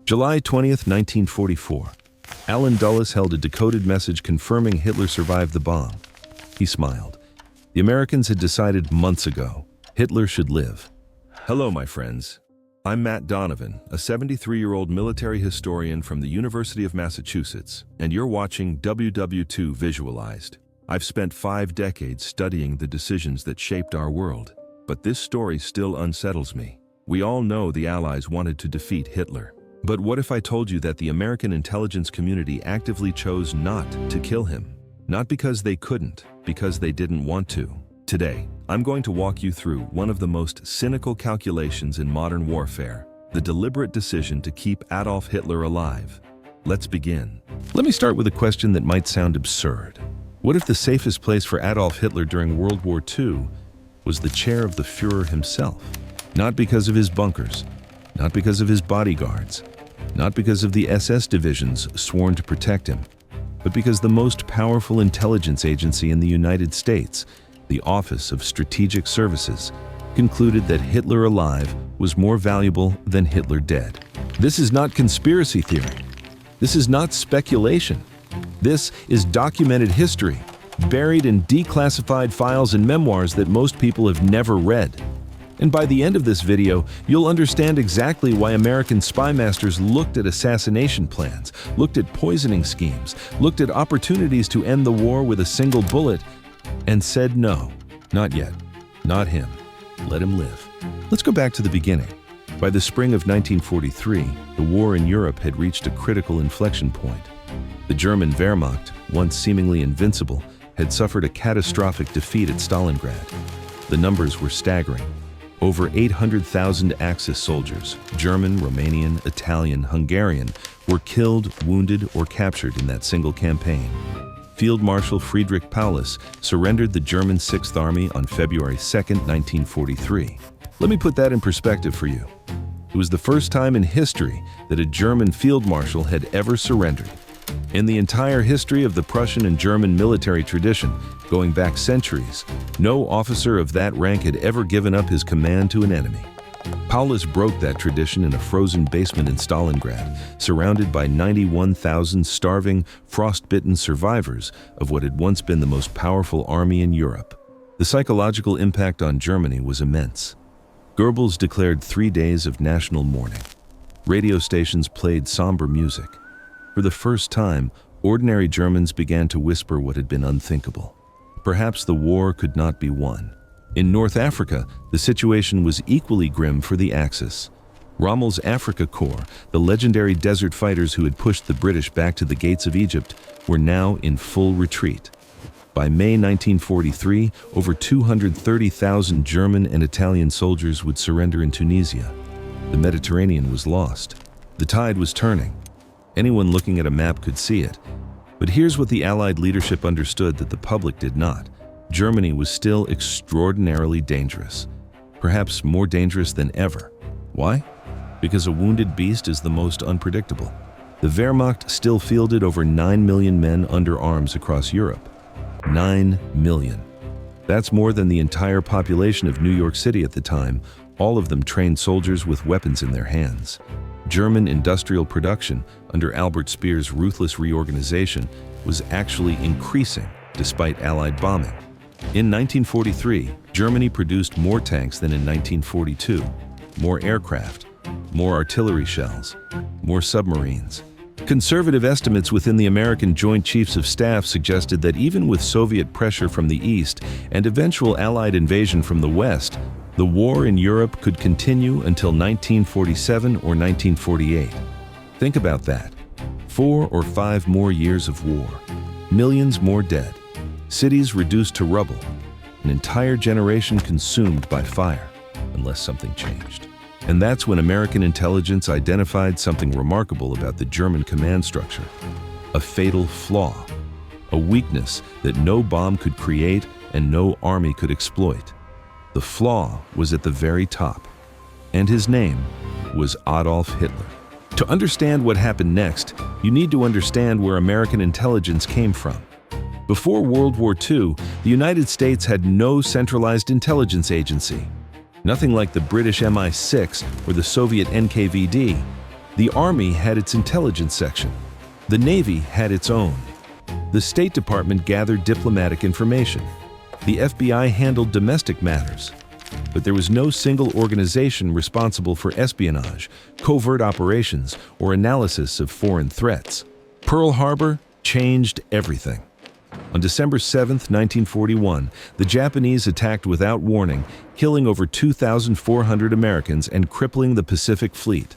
July 20th, 1944. Alan Dulles held a decoded message confirming Hitler survived the bomb. He smiled. The Americans had decided months ago Hitler should live. Hello, my friends. I'm Matt Donovan, a 73-year-old military historian from the University of Massachusetts, and you're watching WWII Visualized. I've spent 5 decades studying the decisions that shaped our world, but this story still unsettles me. We all know the Allies wanted to defeat Hitler. But what if I told you that the American intelligence community actively chose not to kill him? Not because they couldn't, because they didn't want to. Today, I'm going to walk you through one of the most cynical calculations in modern warfare, the deliberate decision to keep Adolf Hitler alive. Let's begin. Let me start with a question that might sound absurd. What if the safest place for Adolf Hitler during World War II was the chair of the Fuhrer himself? Not because of his bunkers, not because of his bodyguards, not because of the SS divisions sworn to protect him, but because the most powerful intelligence agency in the United States, the Office of Strategic Services, concluded that Hitler alive was more valuable than Hitler dead. This is not conspiracy theory. This is not speculation. This is documented history, buried in declassified files and memoirs that most people have never read. And by the end of this video, you'll understand exactly why American spy masters looked at assassination plans, looked at poisoning schemes, looked at opportunities to end the war with a single bullet, and said no, not yet, not him, let him live. Let's go back to the beginning. By the spring of 1943, the war in Europe had reached a critical inflection point. The German Wehrmacht, once seemingly invincible, had suffered a catastrophic defeat at Stalingrad. The numbers were staggering. Over 800,000 Axis soldiers, German, Romanian, Italian, Hungarian, were killed, wounded, or captured in that single campaign. Field Marshal Friedrich Paulus surrendered the German 6th Army on February 2, 1943. Let me put that in perspective for you. It was the first time in history that a German field marshal had ever surrendered. In the entire history of the Prussian and German military tradition, going back centuries, no officer of that rank had ever given up his command to an enemy. Paulus broke that tradition in a frozen basement in Stalingrad, surrounded by 91,000 starving, frost-bitten survivors of what had once been the most powerful army in Europe. The psychological impact on Germany was immense. Goebbels declared 3 days of national mourning. Radio stations played somber music. For the first time, ordinary Germans began to whisper what had been unthinkable. Perhaps the war could not be won. In North Africa, the situation was equally grim for the Axis. Rommel's Afrika Korps, the legendary desert fighters who had pushed the British back to the gates of Egypt, were now in full retreat. By May 1943, over 230,000 German and Italian soldiers would surrender in Tunisia. The Mediterranean was lost. The tide was turning. Anyone looking at a map could see it. But here's what the Allied leadership understood that the public did not. Germany was still extraordinarily dangerous, perhaps more dangerous than ever. Why? Because a wounded beast is the most unpredictable. The Wehrmacht still fielded over 9 million men under arms across Europe. 9 million. That's more than the entire population of New York City at the time, all of them trained soldiers with weapons in their hands. German industrial production, under Albert Speer's ruthless reorganization, was actually increasing despite Allied bombing. In 1943, Germany produced more tanks than in 1942, more aircraft, more artillery shells, more submarines. Conservative estimates within the American Joint Chiefs of Staff suggested that even with Soviet pressure from the east and eventual Allied invasion from the west, the war in Europe could continue until 1947 or 1948. Think about that. 4 or 5 more years of war. Millions more dead. Cities reduced to rubble. An entire generation consumed by fire, unless something changed. And that's when American intelligence identified something remarkable about the German command structure. A fatal flaw. A weakness that no bomb could create and no army could exploit. The flaw was at the very top, and his name was Adolf Hitler. To understand what happened next, you need to understand where American intelligence came from. Before World War II, the United States had no centralized intelligence agency. Nothing like the British MI6 or the Soviet NKVD. The Army had its intelligence section. The Navy had its own. The State Department gathered diplomatic information. The FBI handled domestic matters. But there was no single organization responsible for espionage, covert operations, or analysis of foreign threats. Pearl Harbor changed everything. On December 7, 1941, the Japanese attacked without warning, killing over 2,400 Americans and crippling the Pacific Fleet.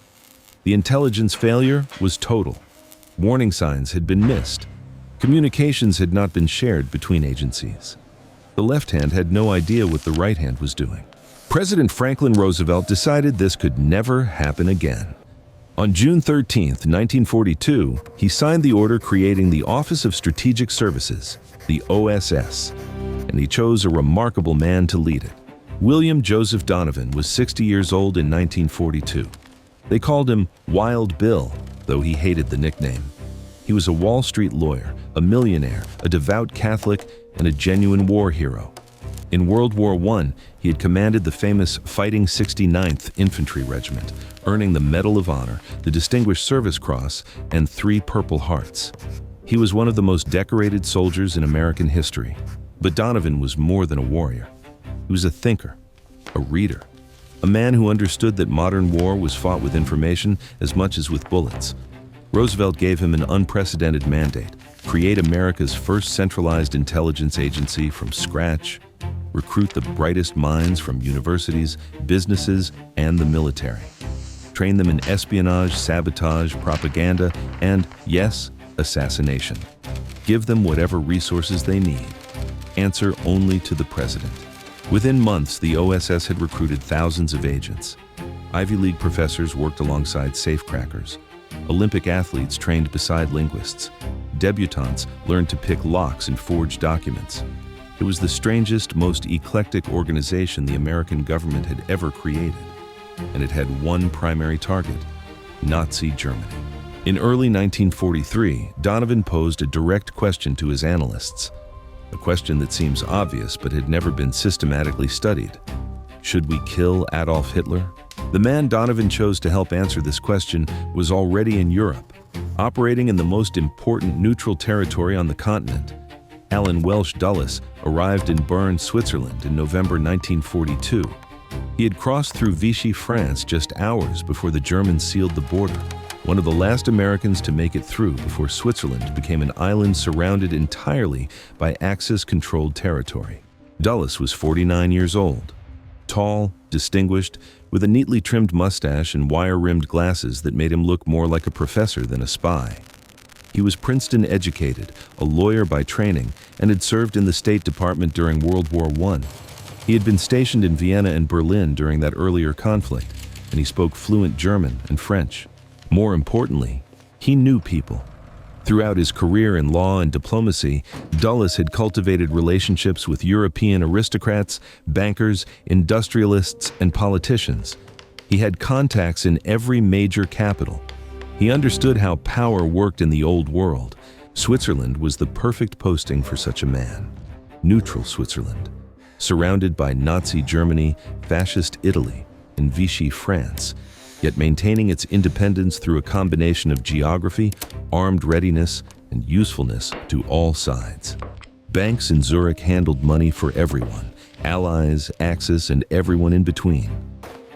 The intelligence failure was total. Warning signs had been missed. Communications had not been shared between agencies. The left hand had no idea what the right hand was doing. President Franklin Roosevelt decided this could never happen again. On June 13, 1942, he signed the order creating the Office of Strategic Services, the OSS, and he chose a remarkable man to lead it. William Joseph Donovan was 60 years old in 1942. They called him Wild Bill, though he hated the nickname. He was a Wall Street lawyer, a millionaire, a devout Catholic, and a genuine war hero. In World War I, he had commanded the famous Fighting 69th Infantry Regiment, earning the Medal of Honor, the Distinguished Service Cross, and 3 Purple Hearts. He was one of the most decorated soldiers in American history. But Donovan was more than a warrior. He was a thinker, a reader, a man who understood that modern war was fought with information as much as with bullets. Roosevelt gave him an unprecedented mandate: create America's first centralized intelligence agency from scratch, recruit the brightest minds from universities, businesses, and the military. Train them in espionage, sabotage, propaganda, and, yes, assassination. Give them whatever resources they need. Answer only to the president. Within months, the OSS had recruited thousands of agents. Ivy League professors worked alongside safecrackers. Olympic athletes trained beside linguists. Debutantes learned to pick locks and forge documents. It was the strangest, most eclectic organization the American government had ever created. And it had one primary target: Nazi Germany. In early 1943, Donovan posed a direct question to his analysts. A question that seems obvious but had never been systematically studied. Should we kill Adolf Hitler? The man Donovan chose to help answer this question was already in Europe, operating in the most important neutral territory on the continent. Alan Welsh Dulles arrived in Bern, Switzerland in November 1942. He had crossed through Vichy, France just hours before the Germans sealed the border, one of the last Americans to make it through before Switzerland became an island surrounded entirely by Axis-controlled territory. Dulles was 49 years old, tall, distinguished, with a neatly trimmed mustache and wire-rimmed glasses that made him look more like a professor than a spy. He was Princeton-educated, a lawyer by training, and had served in the State Department during World War I. He had been stationed in Vienna and Berlin during that earlier conflict, and he spoke fluent German and French. More importantly, he knew people. Throughout his career in law and diplomacy, Dulles had cultivated relationships with European aristocrats, bankers, industrialists, and politicians. He had contacts in every major capital. He understood how power worked in the old world. Switzerland was the perfect posting for such a man. Neutral Switzerland, surrounded by Nazi Germany, Fascist Italy, and Vichy France, yet maintaining its independence through a combination of geography, armed readiness, and usefulness to all sides. Banks in Zurich handled money for everyone, allies, Axis, and everyone in between.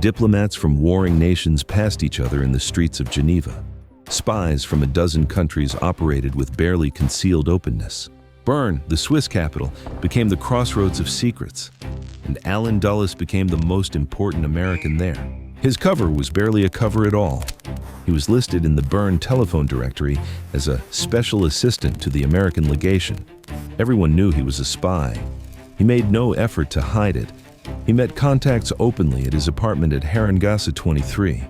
Diplomats from warring nations passed each other in the streets of Geneva. Spies from a dozen countries operated with barely concealed openness. Bern, the Swiss capital, became the crossroads of secrets, and Alan Dulles became the most important American there. His cover was barely a cover at all. He was listed in the Bern telephone directory as a special assistant to the American legation. Everyone knew he was a spy. He made no effort to hide it. He met contacts openly at his apartment at Herrengasse 23,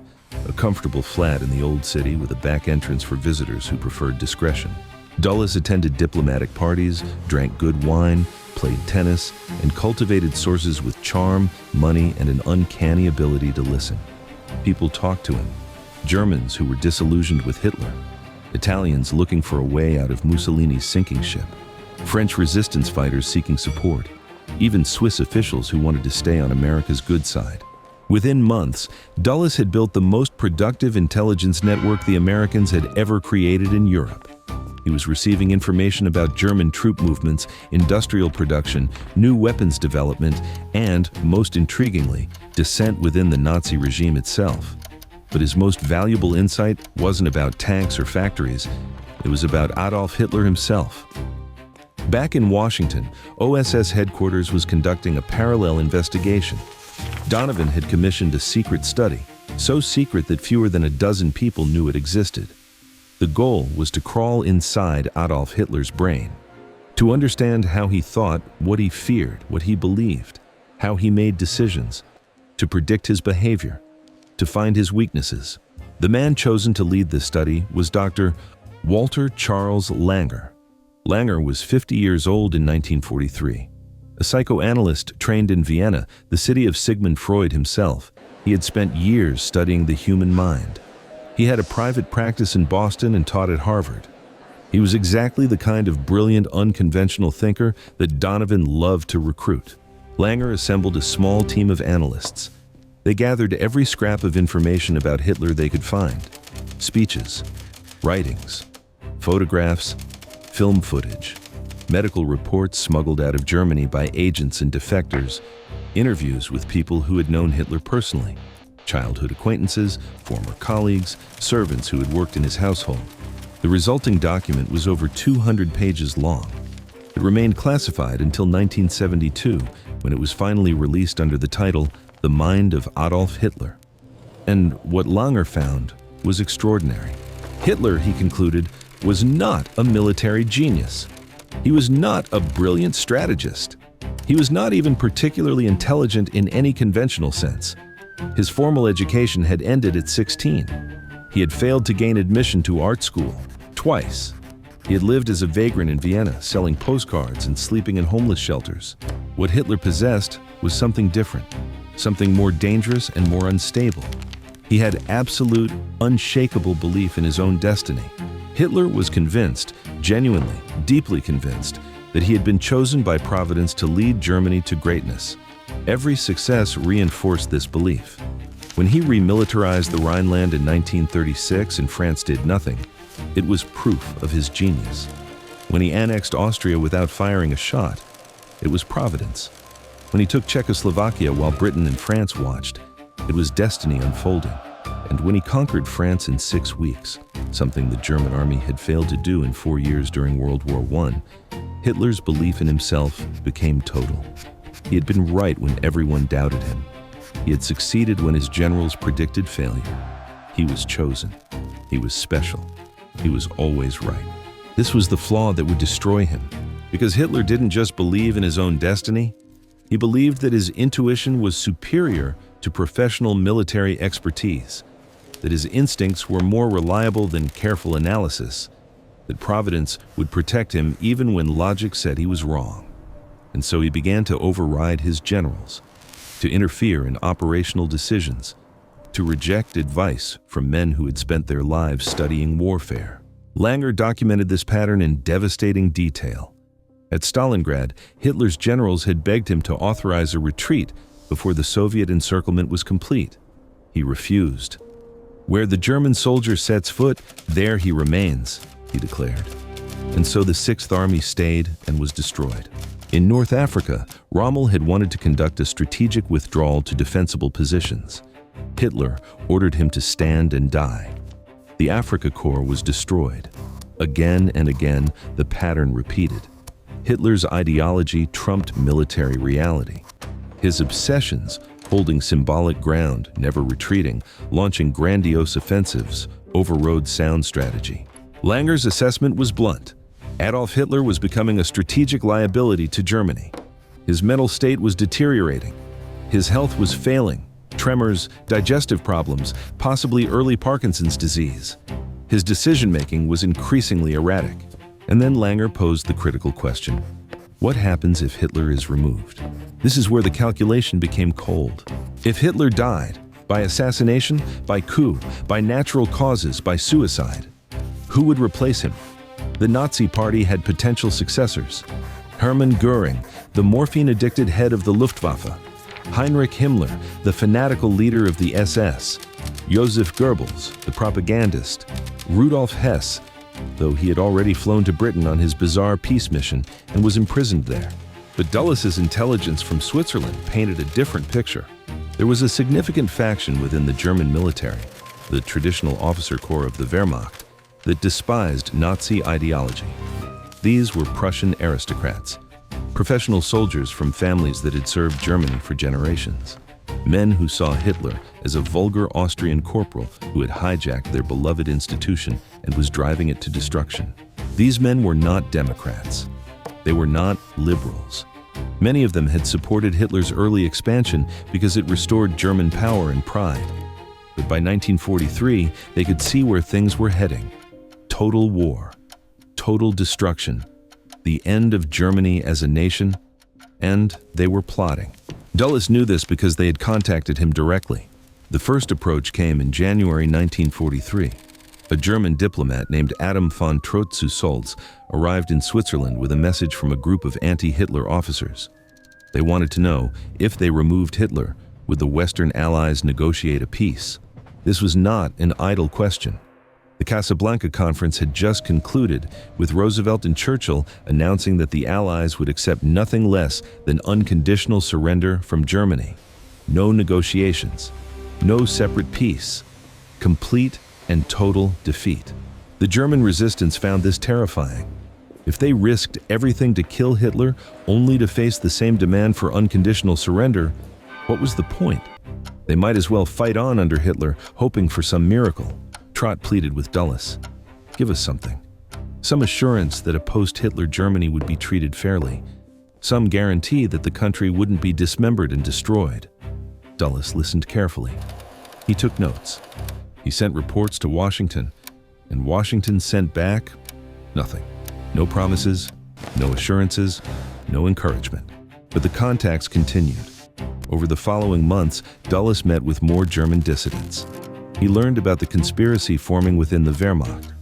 a comfortable flat in the old city with a back entrance for visitors who preferred discretion. Dulles attended diplomatic parties, drank good wine, played tennis, and cultivated sources with charm, money, and an uncanny ability to listen. People talked to him. Germans who were disillusioned with Hitler, Italians looking for a way out of Mussolini's sinking ship, French resistance fighters seeking support, even Swiss officials who wanted to stay on America's good side. Within months, Dulles had built the most productive intelligence network the Americans had ever created in Europe. He was receiving information about German troop movements, industrial production, new weapons development, and, most intriguingly, dissent within the Nazi regime itself. But his most valuable insight wasn't about tanks or factories. It was about Adolf Hitler himself. Back in Washington, OSS headquarters was conducting a parallel investigation. Donovan had commissioned a secret study, so secret that fewer than a dozen people knew it existed. The goal was to crawl inside Adolf Hitler's brain, to understand how he thought, what he feared, what he believed, how he made decisions, to predict his behavior, to find his weaknesses. The man chosen to lead this study was Dr. Walter Charles Langer. Langer was 50 years old in 1943. A psychoanalyst trained in Vienna, the city of Sigmund Freud himself, he had spent years studying the human mind. He had a private practice in Boston and taught at Harvard. He was exactly the kind of brilliant, unconventional thinker that Donovan loved to recruit. Langer assembled a small team of analysts. They gathered every scrap of information about Hitler they could find: speeches, writings, photographs, film footage, medical reports smuggled out of Germany by agents and defectors, interviews with people who had known Hitler personally, childhood acquaintances, former colleagues, servants who had worked in his household. The resulting document was over 200 pages long. It remained classified until 1972, when it was finally released under the title The Mind of Adolf Hitler. And what Langer found was extraordinary. Hitler, he concluded, was not a military genius. He was not a brilliant strategist. He was not even particularly intelligent in any conventional sense. His formal education had ended at 16. He had failed to gain admission to art school twice. He had lived as a vagrant in Vienna, selling postcards and sleeping in homeless shelters. What Hitler possessed was something different, something more dangerous and more unstable. He had absolute, unshakable belief in his own destiny. Hitler was convinced, genuinely, deeply convinced, that he had been chosen by Providence to lead Germany to greatness. Every success reinforced this belief. When he remilitarized the Rhineland in 1936 and France did nothing, it was proof of his genius. When he annexed Austria without firing a shot, it was Providence. When he took Czechoslovakia while Britain and France watched, it was destiny unfolding. And when he conquered France in 6 weeks, something the German army had failed to do in 4 years during World War I, Hitler's belief in himself became total. He had been right when everyone doubted him. He had succeeded when his generals predicted failure. He was chosen. He was special. He was always right. This was the flaw that would destroy him, because Hitler didn't just believe in his own destiny. He believed that his intuition was superior to professional military expertise, that his instincts were more reliable than careful analysis, that Providence would protect him even when logic said he was wrong. And so he began to override his generals, to interfere in operational decisions, to reject advice from men who had spent their lives studying warfare. Langer documented this pattern in devastating detail. At Stalingrad, Hitler's generals had begged him to authorize a retreat before the Soviet encirclement was complete. He refused. "Where the German soldier sets foot, there he remains," he declared. And so the Sixth Army stayed and was destroyed. In North Africa, Rommel had wanted to conduct a strategic withdrawal to defensible positions. Hitler ordered him to stand and die. The Africa Corps was destroyed. Again and again, the pattern repeated. Hitler's ideology trumped military reality. His obsessions, holding symbolic ground, never retreating, launching grandiose offensives, overrode sound strategy. Langer's assessment was blunt. Adolf Hitler was becoming a strategic liability to Germany. His mental state was deteriorating. His health was failing. Tremors, digestive problems, possibly early Parkinson's disease. His decision-making was increasingly erratic. And then Langer posed the critical question: what happens if Hitler is removed? This is where the calculation became cold. If Hitler died, by assassination, by coup, by natural causes, by suicide, who would replace him? The Nazi Party had potential successors. Hermann Göring, the morphine-addicted head of the Luftwaffe. Heinrich Himmler, the fanatical leader of the SS, Joseph Goebbels, the propagandist, Rudolf Hess, though he had already flown to Britain on his bizarre peace mission and was imprisoned there. But Dulles' intelligence from Switzerland painted a different picture. There was a significant faction within the German military, the traditional officer corps of the Wehrmacht, that despised Nazi ideology. These were Prussian aristocrats, professional soldiers from families that had served Germany for generations. Men who saw Hitler as a vulgar Austrian corporal who had hijacked their beloved institution and was driving it to destruction. These men were not Democrats. They were not liberals. Many of them had supported Hitler's early expansion because it restored German power and pride. But by 1943, they could see where things were heading. Total war, total destruction, the end of Germany as a nation, and they were plotting. Dulles knew this because they had contacted him directly. The first approach came in January 1943. A German diplomat named Adam von Trott-zu-Solz arrived in Switzerland with a message from a group of anti-Hitler officers. They wanted to know if they removed Hitler, would the Western Allies negotiate a peace? This was not an idle question. The Casablanca Conference had just concluded, with Roosevelt and Churchill announcing that the Allies would accept nothing less than unconditional surrender from Germany. No negotiations, no separate peace, complete and total defeat. The German resistance found this terrifying. If they risked everything to kill Hitler only to face the same demand for unconditional surrender, what was the point? They might as well fight on under Hitler, hoping for some miracle. Trott pleaded with Dulles. Give us something. Some assurance that a post-Hitler Germany would be treated fairly. Some guarantee that the country wouldn't be dismembered and destroyed. Dulles listened carefully. He took notes. He sent reports to Washington, and Washington sent back nothing. No promises, no assurances, no encouragement. But the contacts continued. Over the following months, Dulles met with more German dissidents. He learned about the conspiracy forming within the Wehrmacht.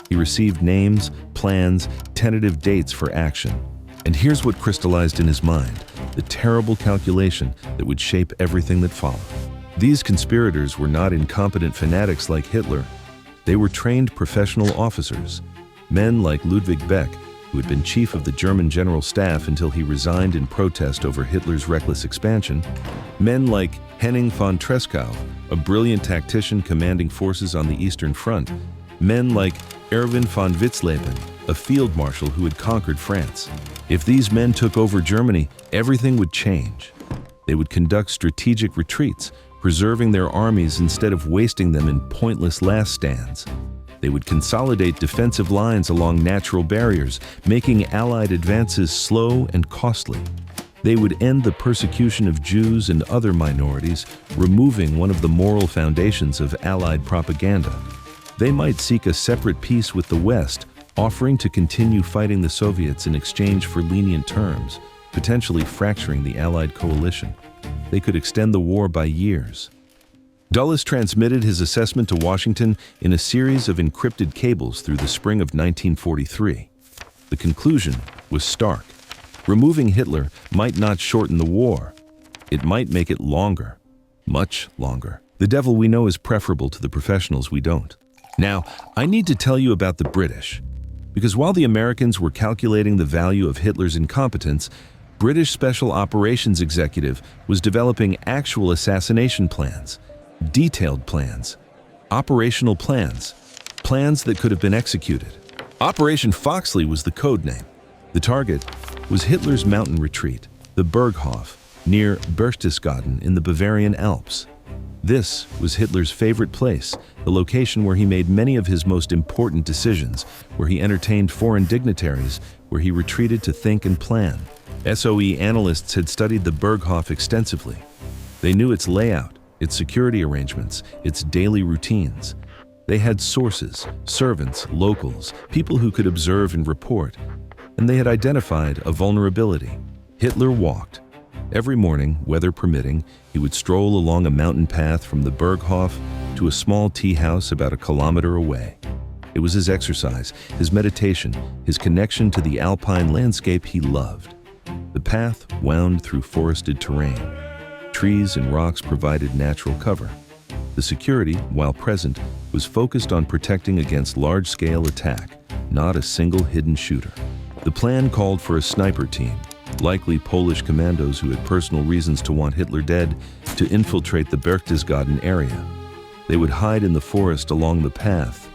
He received names, plans, tentative dates for action. And here's what crystallized in his mind, the terrible calculation that would shape everything that followed. These conspirators were not incompetent fanatics like Hitler. They were trained professional officers, men like Ludwig Beck, who had been chief of the German General Staff until he resigned in protest over Hitler's reckless expansion, men like Henning von Treschow, a brilliant tactician commanding forces on the Eastern Front, men like Erwin von Witzleben, a field marshal who had conquered France. If these men took over Germany, everything would change. They would conduct strategic retreats, preserving their armies instead of wasting them in pointless last stands. They would consolidate defensive lines along natural barriers, making Allied advances slow and costly. They would end the persecution of Jews and other minorities, removing one of the moral foundations of Allied propaganda. They might seek a separate peace with the West, offering to continue fighting the Soviets in exchange for lenient terms, potentially fracturing the Allied coalition. They could extend the war by years. Dulles transmitted his assessment to Washington in a series of encrypted cables through the spring of 1943. The conclusion was stark. Removing Hitler might not shorten the war. It might make it longer, much longer. The devil we know is preferable to the professionals we don't. Now, I need to tell you about the British. Because while the Americans were calculating the value of Hitler's incompetence, British Special Operations Executive was developing actual assassination plans, detailed plans, operational plans, plans that could have been executed. Operation Foxley was the code name. The target was Hitler's mountain retreat, the Berghof, near Berchtesgaden in the Bavarian Alps. This was Hitler's favorite place, the location where he made many of his most important decisions, where he entertained foreign dignitaries, where he retreated to think and plan. SOE analysts had studied the Berghof extensively. They knew its layout, its security arrangements, its daily routines. They had sources, servants, locals, people who could observe and report, and they had identified a vulnerability. Hitler walked. Every morning, weather permitting, he would stroll along a mountain path from the Berghof to a small tea house about a kilometer away. It was his exercise, his meditation, his connection to the alpine landscape he loved. The path wound through forested terrain. Trees and rocks provided natural cover. The security, while present, was focused on protecting against large-scale attack, not a single hidden shooter. The plan called for a sniper team, likely Polish commandos who had personal reasons to want Hitler dead, to infiltrate the Berchtesgaden area. They would hide in the forest along the path.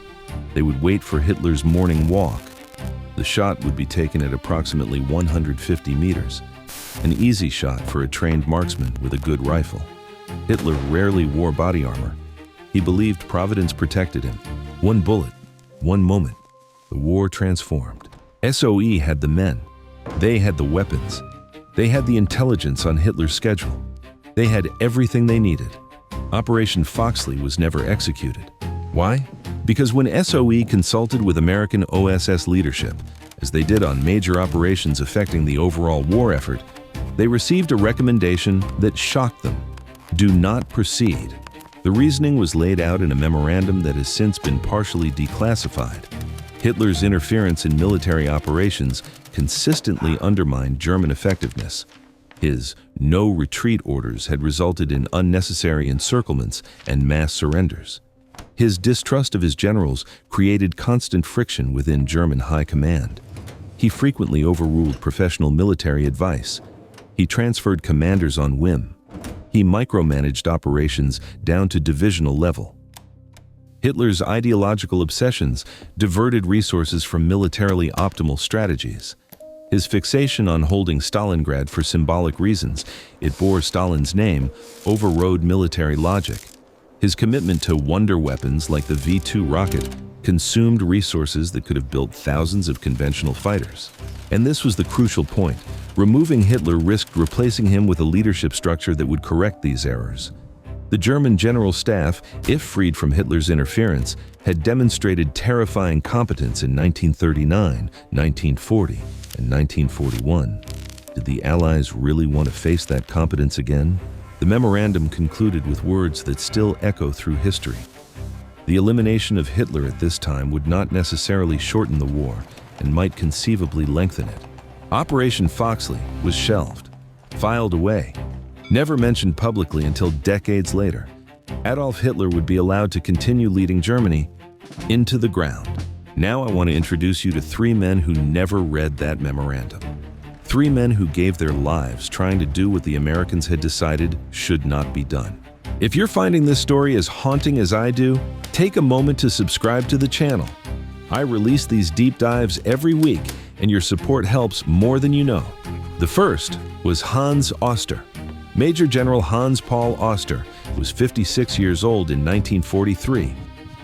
They would wait for Hitler's morning walk. The shot would be taken at approximately 150 meters, an easy shot for a trained marksman with a good rifle. Hitler rarely wore body armor. He believed Providence protected him. One bullet, one moment. The war transformed. SOE had the men. They had the weapons. They had the intelligence on Hitler's schedule. They had everything they needed. Operation Foxley was never executed. Why? Because when SOE consulted with American OSS leadership, as they did on major operations affecting the overall war effort, they received a recommendation that shocked them. Do not proceed. The reasoning was laid out in a memorandum that has since been partially declassified. Hitler's interference in military operations consistently undermined German effectiveness. His no-retreat orders had resulted in unnecessary encirclements and mass surrenders. His distrust of his generals created constant friction within German high command. He frequently overruled professional military advice. He transferred commanders on whim. He micromanaged operations down to divisional level. Hitler's ideological obsessions diverted resources from militarily optimal strategies. His fixation on holding Stalingrad for symbolic reasons, it bore Stalin's name, overrode military logic. His commitment to wonder weapons like the V-2 rocket consumed resources that could have built thousands of conventional fighters. And this was the crucial point. Removing Hitler risked replacing him with a leadership structure that would correct these errors. The German General Staff, if freed from Hitler's interference, had demonstrated terrifying competence in 1939, 1940, and 1941. Did the Allies really want to face that competence again? The memorandum concluded with words that still echo through history. The elimination of Hitler at this time would not necessarily shorten the war and might conceivably lengthen it. Operation Foxley was shelved, filed away, never mentioned publicly until decades later. Adolf Hitler would be allowed to continue leading Germany into the ground. Now I want to introduce you to three men who never read that memorandum. Three men who gave their lives trying to do what the Americans had decided should not be done. If you're finding this story as haunting as I do, take a moment to subscribe to the channel. I release these deep dives every week, and your support helps more than you know. The first was Hans Oster. Major General Hans Paul Oster was 56 years old in 1943.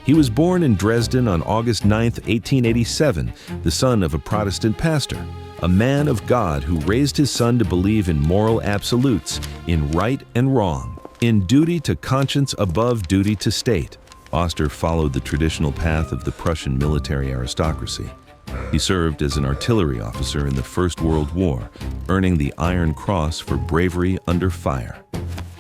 He was born in Dresden on August 9, 1887, the son of a Protestant pastor, a man of God who raised his son to believe in moral absolutes, in right and wrong, in duty to conscience above duty to state. Oster followed the traditional path of the Prussian military aristocracy. He served as an artillery officer in the First World War, earning the Iron Cross for bravery under fire.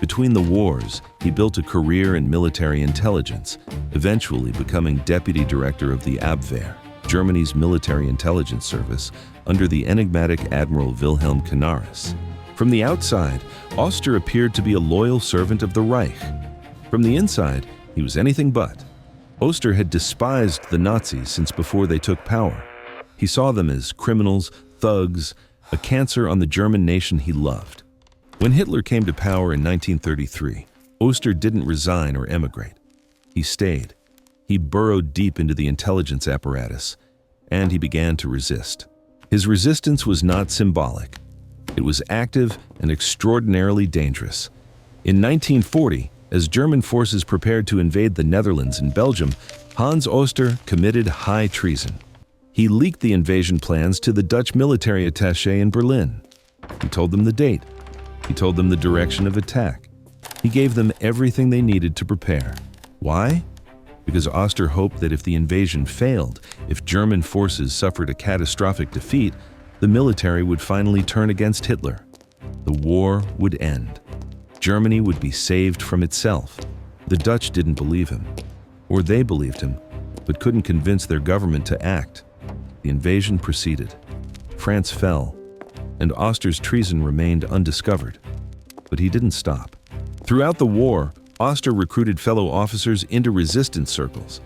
Between the wars, he built a career in military intelligence, eventually becoming deputy director of the Abwehr, Germany's military intelligence service, under the enigmatic Admiral Wilhelm Canaris. From the outside, Oster appeared to be a loyal servant of the Reich. From the inside, he was anything but. Oster had despised the Nazis since before they took power. He saw them as criminals, thugs, a cancer on the German nation he loved. When Hitler came to power in 1933, Oster didn't resign or emigrate. He stayed. He burrowed deep into the intelligence apparatus, and he began to resist. His resistance was not symbolic. It was active and extraordinarily dangerous. In 1940, as German forces prepared to invade the Netherlands and Belgium, Hans Oster committed high treason. He leaked the invasion plans to the Dutch military attaché in Berlin. He told them the date. He told them the direction of attack. He gave them everything they needed to prepare. Why? Because Oster hoped that if the invasion failed, if German forces suffered a catastrophic defeat, the military would finally turn against Hitler. The war would end. Germany would be saved from itself. The Dutch didn't believe him. Or they believed him, but couldn't convince their government to act. The invasion proceeded. France fell, and Oster's treason remained undiscovered. But he didn't stop. Throughout the war, Oster recruited fellow officers into resistance circles.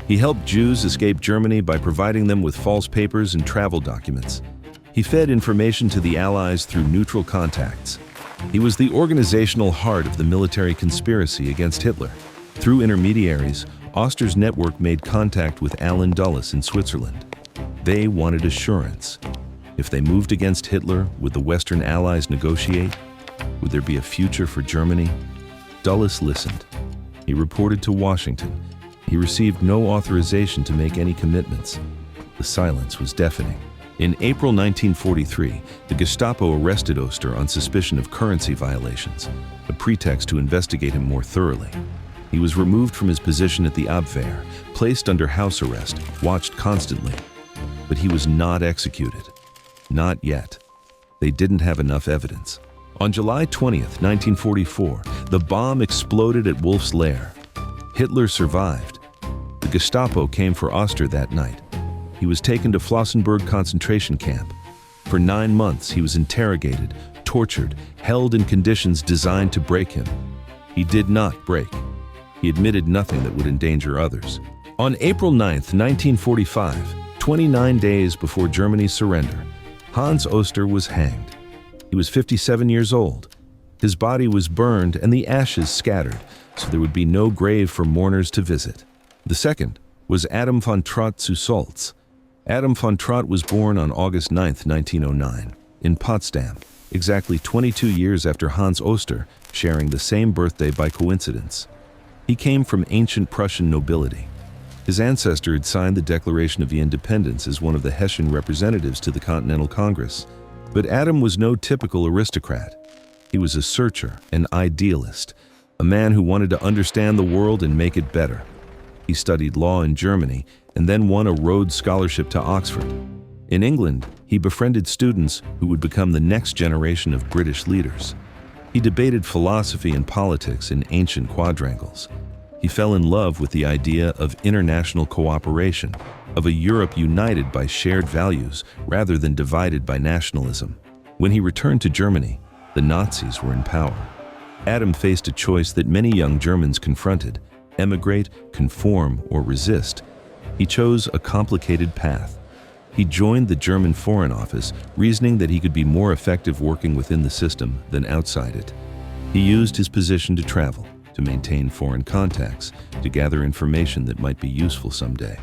He helped Jews escape Germany by providing them with false papers and travel documents. He fed information to the Allies through neutral contacts. He was the organizational heart of the military conspiracy against Hitler. Through intermediaries, Oster's network made contact with Allen Dulles in Switzerland. They wanted assurance. If they moved against Hitler, would the Western Allies negotiate? Would there be a future for Germany? Dulles listened. He reported to Washington. He received no authorization to make any commitments. The silence was deafening. In April 1943, the Gestapo arrested Oster on suspicion of currency violations, a pretext to investigate him more thoroughly. He was removed from his position at the Abwehr, placed under house arrest, watched constantly. But he was not executed. Not yet. They didn't have enough evidence. On July 20th, 1944, the bomb exploded at Wolf's Lair. Hitler survived. The Gestapo came for Oster that night. He was taken to Flossenburg concentration camp. For 9 months, he was interrogated, tortured, held in conditions designed to break him. He did not break. He admitted nothing that would endanger others. On April 9th, 1945, 29 days before Germany's surrender, Hans Oster was hanged. He was 57 years old. His body was burned and the ashes scattered, so there would be no grave for mourners to visit. The second was Adam von Trott zu Solz. Adam von Trott was born on August 9, 1909, in Potsdam, exactly 22 years after Hans Oster, sharing the same birthday by coincidence. He came from ancient Prussian nobility. His ancestor had signed the Declaration of Independence as one of the Hessian representatives to the Continental Congress. But Adam was no typical aristocrat. He was a searcher, an idealist, a man who wanted to understand the world and make it better. He studied law in Germany and then won a Rhodes Scholarship to Oxford. In England, he befriended students who would become the next generation of British leaders. He debated philosophy and politics in ancient quadrangles. He fell in love with the idea of international cooperation, of a Europe united by shared values rather than divided by nationalism. When he returned to Germany, the Nazis were in power. Adam faced a choice that many young Germans confronted: emigrate, conform, or resist. He chose a complicated path. He joined the German Foreign Office, reasoning that he could be more effective working within the system than outside it. He used his position to travel, to maintain foreign contacts, to gather information that might be useful someday.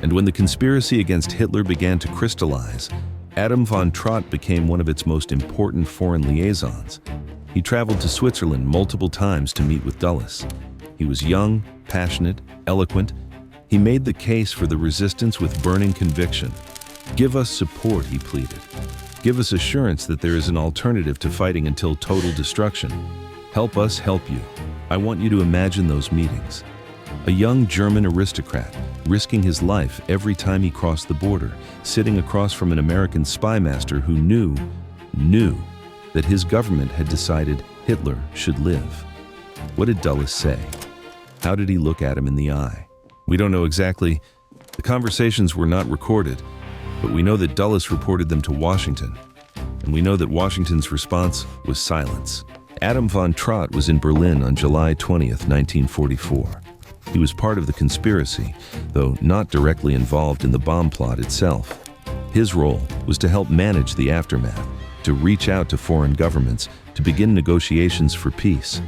And when the conspiracy against Hitler began to crystallize, Adam von Trott became one of its most important foreign liaisons. He traveled to Switzerland multiple times to meet with Dulles. He was young, passionate, eloquent. He made the case for the resistance with burning conviction. "Give us support," he pleaded. "Give us assurance that there is an alternative to fighting until total destruction. Help us help you." I want you to imagine those meetings. A young German aristocrat, risking his life every time he crossed the border, sitting across from an American spy master who knew that his government had decided Hitler should live. What did Dulles say? How did he look at him in the eye? We don't know exactly. The conversations were not recorded, but we know that Dulles reported them to Washington, and we know that Washington's response was silence. Adam von Trott was in Berlin on July 20th, 1944. He was part of the conspiracy, though not directly involved in the bomb plot itself. His role was to help manage the aftermath, to reach out to foreign governments, to begin negotiations for peace.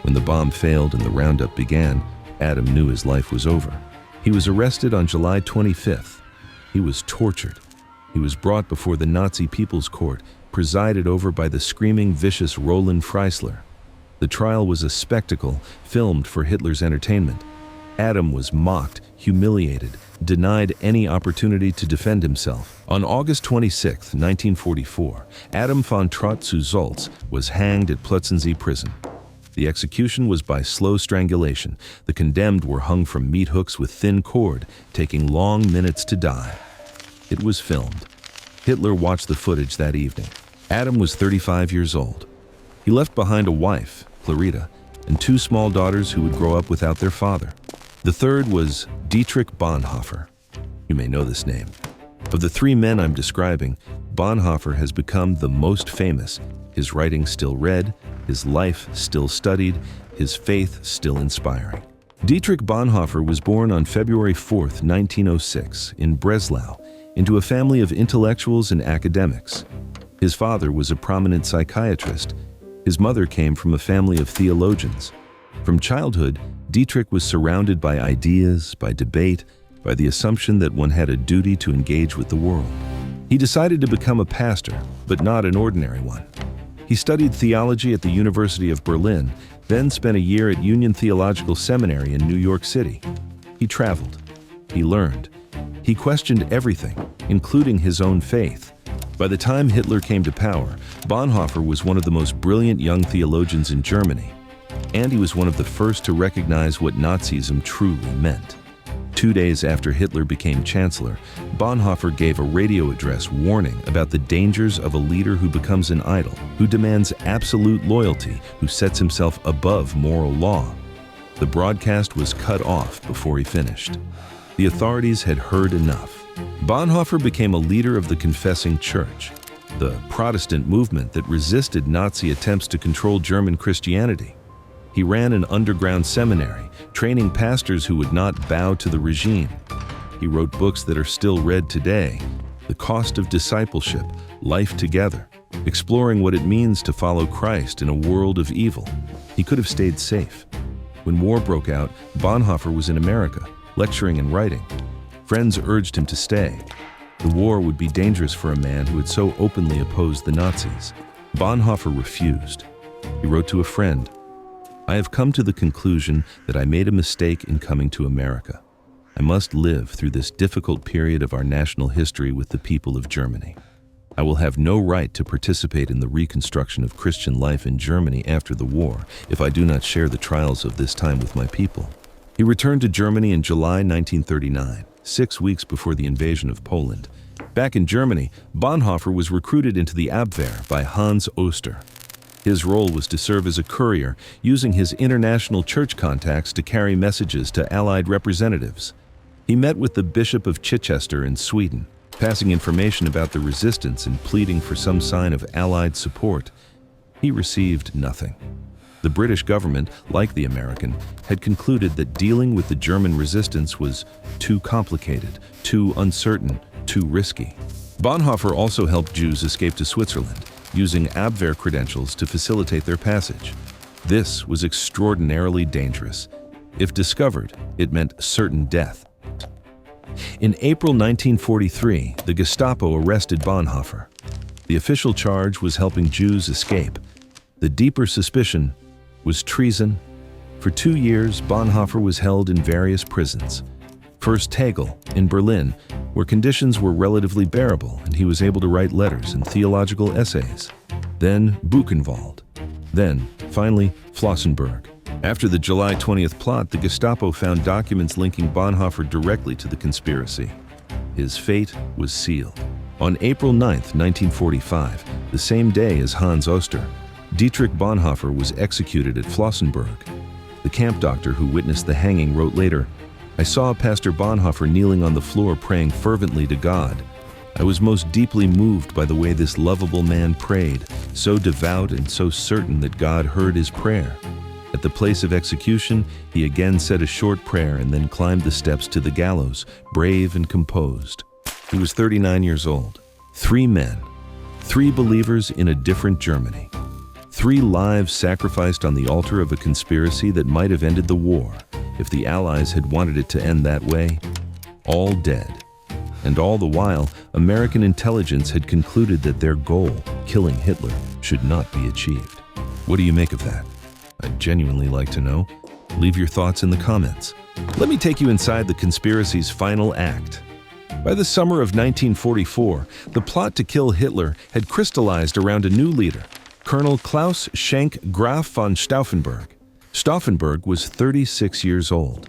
When the bomb failed and the roundup began, Adam knew his life was over. He was arrested on July 25th. He was tortured. He was brought before the Nazi People's Court, presided over by the screaming, vicious Roland Freisler. The trial was a spectacle filmed for Hitler's entertainment. Adam was mocked, humiliated, denied any opportunity to defend himself. On August 26, 1944, Adam von Trott zu Solz was hanged at Plötzensee prison. The execution was by slow strangulation. The condemned were hung from meat hooks with thin cord, taking long minutes to die. It was filmed. Hitler watched the footage that evening. Adam was 35 years old. He left behind a wife, Clarita, and 2 small daughters who would grow up without their father. The third was Dietrich Bonhoeffer. You may know this name. Of the 3 men I'm describing, Bonhoeffer has become the most famous, his writings still read, his life still studied, his faith still inspiring. Dietrich Bonhoeffer was born on February 4, 1906, in Breslau, into a family of intellectuals and academics. His father was a prominent psychiatrist. His mother came from a family of theologians. From childhood, Dietrich was surrounded by ideas, by debate, by the assumption that one had a duty to engage with the world. He decided to become a pastor, but not an ordinary one. He studied theology at the University of Berlin, then spent a year at Union Theological Seminary in New York City. He traveled. He learned. He questioned everything, including his own faith. By the time Hitler came to power, Bonhoeffer was one of the most brilliant young theologians in Germany, and he was one of the first to recognize what Nazism truly meant. 2 days after Hitler became chancellor, Bonhoeffer gave a radio address warning about the dangers of a leader who becomes an idol, who demands absolute loyalty, who sets himself above moral law. The broadcast was cut off before he finished. The authorities had heard enough. Bonhoeffer became a leader of the Confessing Church, the Protestant movement that resisted Nazi attempts to control German Christianity. He ran an underground seminary, training pastors who would not bow to the regime. He wrote books that are still read today, The Cost of Discipleship, Life Together, exploring what it means to follow Christ in a world of evil. He could have stayed safe. When war broke out, Bonhoeffer was in America, lecturing and writing. Friends urged him to stay. The war would be dangerous for a man who had so openly opposed the Nazis. Bonhoeffer refused. He wrote to a friend, "I have come to the conclusion that I made a mistake in coming to America. I must live through this difficult period of our national history with the people of Germany. I will have no right to participate in the reconstruction of Christian life in Germany after the war if I do not share the trials of this time with my people." He returned to Germany in July 1939, 6 weeks before the invasion of Poland. Back in Germany, Bonhoeffer was recruited into the Abwehr by Hans Oster. His role was to serve as a courier, using his international church contacts to carry messages to Allied representatives. He met with the Bishop of Chichester in Sweden, passing information about the resistance and pleading for some sign of Allied support. He received nothing. The British government, like the American, had concluded that dealing with the German resistance was too complicated, too uncertain, too risky. Bonhoeffer also helped Jews escape to Switzerland, using Abwehr credentials to facilitate their passage. This was extraordinarily dangerous. If discovered, it meant certain death. In April 1943, the Gestapo arrested Bonhoeffer. The official charge was helping Jews escape. The deeper suspicion was treason. For 2 years, Bonhoeffer was held in various prisons. First Tegel, in Berlin, where conditions were relatively bearable and he was able to write letters and theological essays. Then Buchenwald. Then, finally, Flossenburg. After the July 20th plot, the Gestapo found documents linking Bonhoeffer directly to the conspiracy. His fate was sealed. On April 9, 1945, the same day as Hans Oster, Dietrich Bonhoeffer was executed at Flossenburg. The camp doctor who witnessed the hanging wrote later, "I saw Pastor Bonhoeffer kneeling on the floor praying fervently to God. I was most deeply moved by the way this lovable man prayed, so devout and so certain that God heard his prayer. At the place of execution, he again said a short prayer and then climbed the steps to the gallows, brave and composed." He was 39 years old. 3 men, 3 believers in a different Germany. 3 lives sacrificed on the altar of a conspiracy that might have ended the war if the Allies had wanted it to end that way. All dead. And all the while, American intelligence had concluded that their goal, killing Hitler, should not be achieved. What do you make of that? I'd genuinely like to know. Leave your thoughts in the comments. Let me take you inside the conspiracy's final act. By the summer of 1944, the plot to kill Hitler had crystallized around a new leader, Colonel Klaus Schenk Graf von Stauffenberg. Stauffenberg was 36 years old.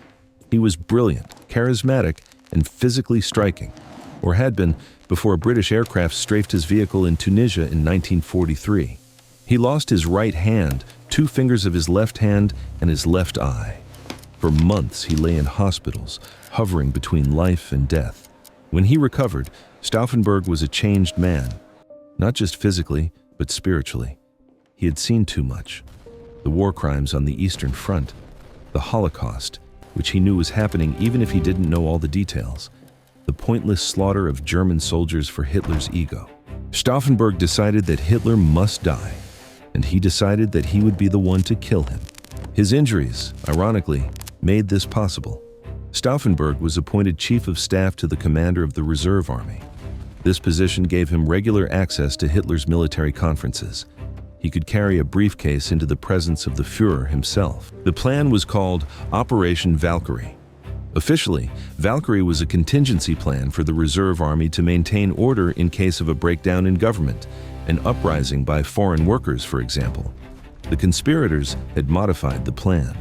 He was brilliant, charismatic, and physically striking, or had been before a British aircraft strafed his vehicle in Tunisia in 1943. He lost his right hand, 2 fingers of his left hand, and his left eye. For months he lay in hospitals, hovering between life and death. When he recovered, Stauffenberg was a changed man, not just physically, but spiritually. He had seen too much. The war crimes on the Eastern Front, the Holocaust, which he knew was happening even if he didn't know all the details, the pointless slaughter of German soldiers for Hitler's ego. Stauffenberg decided that Hitler must die, and he decided that he would be the one to kill him. His injuries, ironically, made this possible. Stauffenberg was appointed Chief of Staff to the commander of the Reserve Army. This position gave him regular access to Hitler's military conferences. He could carry a briefcase into the presence of the Fuhrer himself. The plan was called Operation Valkyrie. Officially, Valkyrie was a contingency plan for the Reserve Army to maintain order in case of a breakdown in government, an uprising by foreign workers, for example. The conspirators had modified the plan.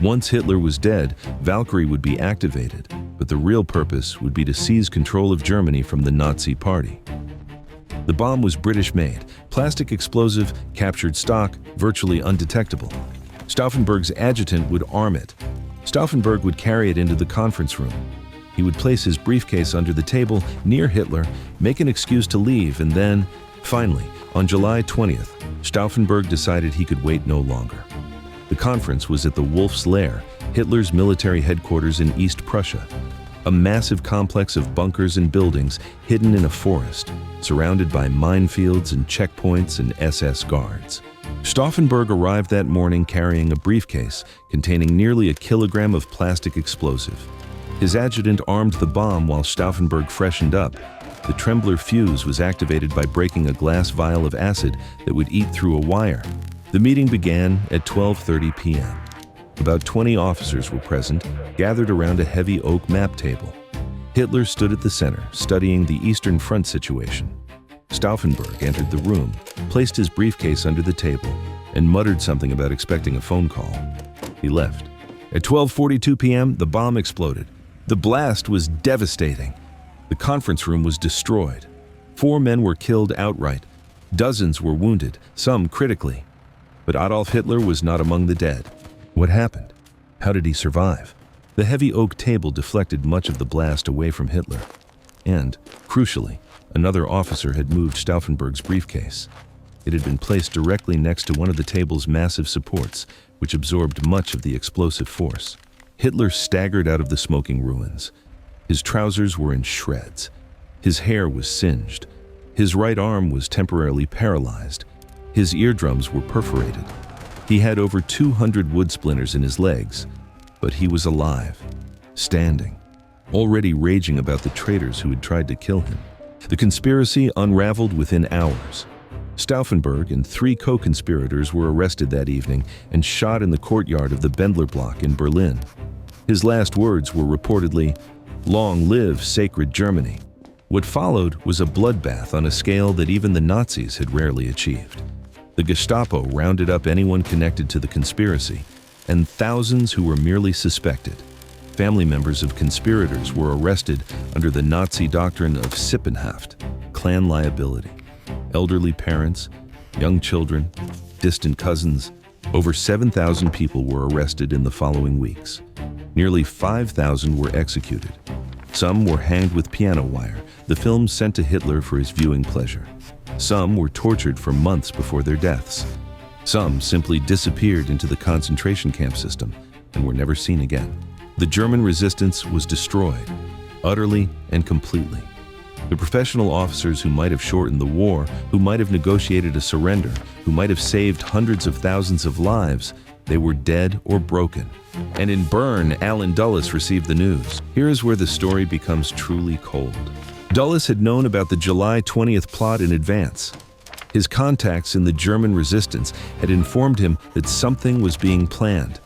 Once Hitler was dead, Valkyrie would be activated, but the real purpose would be to seize control of Germany from the Nazi Party. The bomb was British-made, plastic explosive, captured stock, virtually undetectable. Stauffenberg's adjutant would arm it. Stauffenberg would carry it into the conference room. He would place his briefcase under the table near Hitler, make an excuse to leave, and then, finally, on July 20th, Stauffenberg decided he could wait no longer. The conference was at the Wolf's Lair, Hitler's military headquarters in East Prussia, a massive complex of bunkers and buildings hidden in a forest, surrounded by minefields and checkpoints and SS guards. Stauffenberg arrived that morning carrying a briefcase containing nearly a kilogram of plastic explosive. His adjutant armed the bomb while Stauffenberg freshened up. The trembler fuse was activated by breaking a glass vial of acid that would eat through a wire. The meeting began at 12:30 p.m. About 20 officers were present, gathered around a heavy oak map table. Hitler stood at the center, studying the Eastern Front situation. Stauffenberg entered the room, placed his briefcase under the table, and muttered something about expecting a phone call. He left. At 12:42 p.m., the bomb exploded. The blast was devastating. The conference room was destroyed. 4 men were killed outright. Dozens were wounded, some critically. But Adolf Hitler was not among the dead. What happened? How did he survive? The heavy oak table deflected much of the blast away from Hitler. And, crucially, another officer had moved Stauffenberg's briefcase. It had been placed directly next to one of the table's massive supports, which absorbed much of the explosive force. Hitler staggered out of the smoking ruins. His trousers were in shreds. His hair was singed. His right arm was temporarily paralyzed. His eardrums were perforated. He had over 200 wood splinters in his legs, but he was alive, standing, already raging about the traitors who had tried to kill him. The conspiracy unraveled within hours. Stauffenberg and 3 co-conspirators were arrested that evening and shot in the courtyard of the Bendler block in Berlin. His last words were reportedly, "Long live sacred Germany." What followed was a bloodbath on a scale that even the Nazis had rarely achieved. The Gestapo rounded up anyone connected to the conspiracy, and thousands who were merely suspected. Family members of conspirators were arrested under the Nazi doctrine of Sippenhaft, clan liability. Elderly parents, young children, distant cousins, over 7,000 people were arrested in the following weeks. Nearly 5,000 were executed. Some were hanged with piano wire, the films sent to Hitler for his viewing pleasure. Some were tortured for months before their deaths. Some simply disappeared into the concentration camp system and were never seen again. The German resistance was destroyed, utterly and completely. The professional officers who might have shortened the war, who might have negotiated a surrender, who might have saved hundreds of thousands of lives, they were dead or broken. And in Bern, Allen Dulles received the news. Here is where the story becomes truly cold. Dulles had known about the July 20th plot in advance. His contacts in the German resistance had informed him that something was being planned.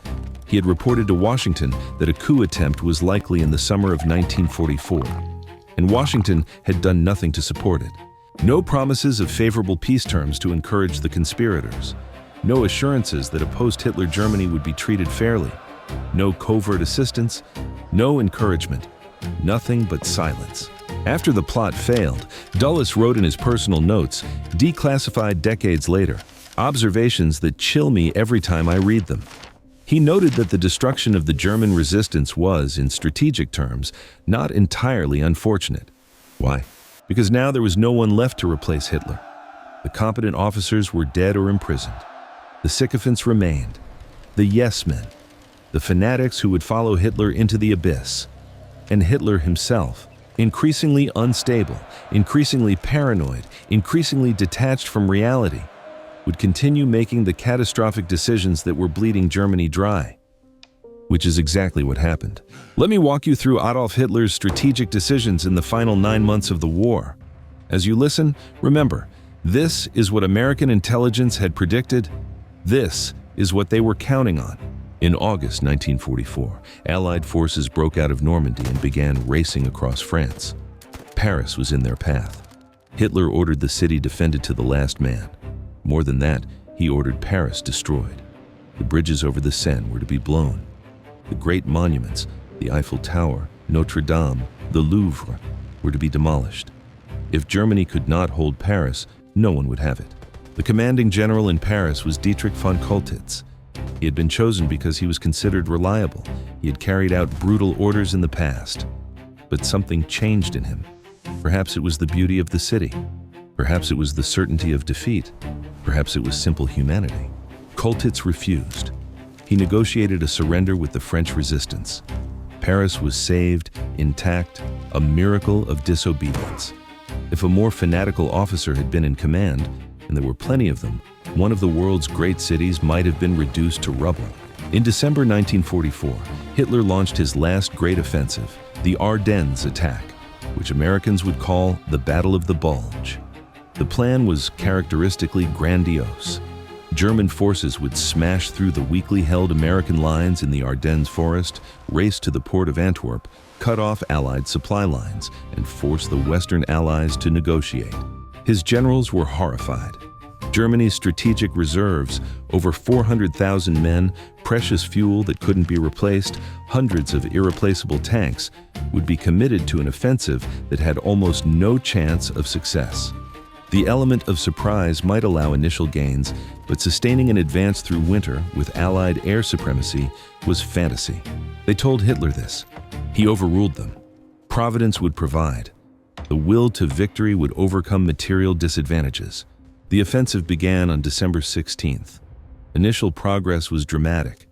He had reported to Washington that a coup attempt was likely in the summer of 1944, and Washington had done nothing to support it. No promises of favorable peace terms to encourage the conspirators. No assurances that a post-Hitler Germany would be treated fairly. No covert assistance, no encouragement, nothing but silence. After the plot failed, Dulles wrote in his personal notes, declassified decades later, observations that chill me every time I read them. He noted that the destruction of the German resistance was, in strategic terms, not entirely unfortunate. Why? Because now there was no one left to replace Hitler. The competent officers were dead or imprisoned. The sycophants remained, the yes-men, the fanatics who would follow Hitler into the abyss. And Hitler himself, increasingly unstable, increasingly paranoid, increasingly detached from reality, would continue making the catastrophic decisions that were bleeding Germany dry. Which is exactly what happened. Let me walk you through Adolf Hitler's strategic decisions in the final 9 months of the war. As you listen, remember, this is what American intelligence had predicted. This is what they were counting on. In August 1944, Allied forces broke out of Normandy and began racing across France. Paris was in their path. Hitler ordered the city defended to the last man. More than that, he ordered Paris destroyed. The bridges over the Seine were to be blown. The great monuments, the Eiffel Tower, Notre Dame, the Louvre, were to be demolished. If Germany could not hold Paris, no one would have it. The commanding general in Paris was Dietrich von Choltitz. He had been chosen because he was considered reliable. He had carried out brutal orders in the past. But something changed in him. Perhaps it was the beauty of the city. Perhaps it was the certainty of defeat. Perhaps it was simple humanity. Choltitz refused. He negotiated a surrender with the French resistance. Paris was saved, intact, a miracle of disobedience. If a more fanatical officer had been in command, and there were plenty of them, one of the world's great cities might have been reduced to rubble. In December 1944, Hitler launched his last great offensive, the Ardennes attack, which Americans would call the Battle of the Bulge. The plan was characteristically grandiose. German forces would smash through the weakly held American lines in the Ardennes forest, race to the port of Antwerp, cut off Allied supply lines, and force the Western Allies to negotiate. His generals were horrified. Germany's strategic reserves, over 400,000 men, precious fuel that couldn't be replaced, hundreds of irreplaceable tanks, would be committed to an offensive that had almost no chance of success. The element of surprise might allow initial gains, but sustaining an advance through winter with Allied air supremacy was fantasy. They told Hitler this. He overruled them. Providence would provide. The will to victory would overcome material disadvantages. The offensive began on December 16th. Initial progress was dramatic.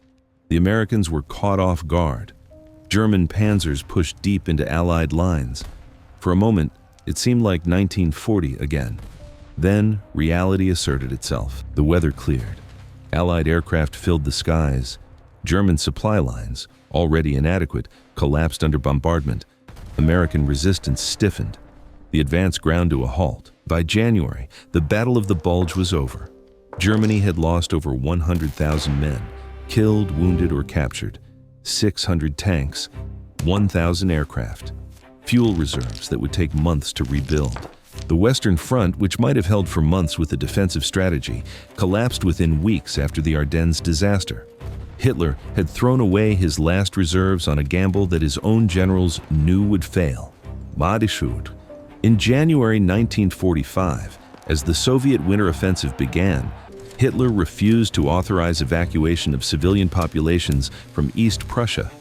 The Americans were caught off guard. German panzers pushed deep into Allied lines. For a moment, it seemed like 1940 again. Then, reality asserted itself. The weather cleared. Allied aircraft filled the skies. German supply lines, already inadequate, collapsed under bombardment. American resistance stiffened. The advance ground to a halt. By January, the Battle of the Bulge was over. Germany had lost over 100,000 men, killed, wounded, or captured, 600 tanks, 1,000 aircraft, fuel reserves that would take months to rebuild. The Western Front, which might have held for months with a defensive strategy, collapsed within weeks after the Ardennes disaster. Hitler had thrown away his last reserves on a gamble that his own generals knew would fail. Madishud. In January 1945, as the Soviet winter offensive began, Hitler refused to authorize evacuation of civilian populations from East Prussia.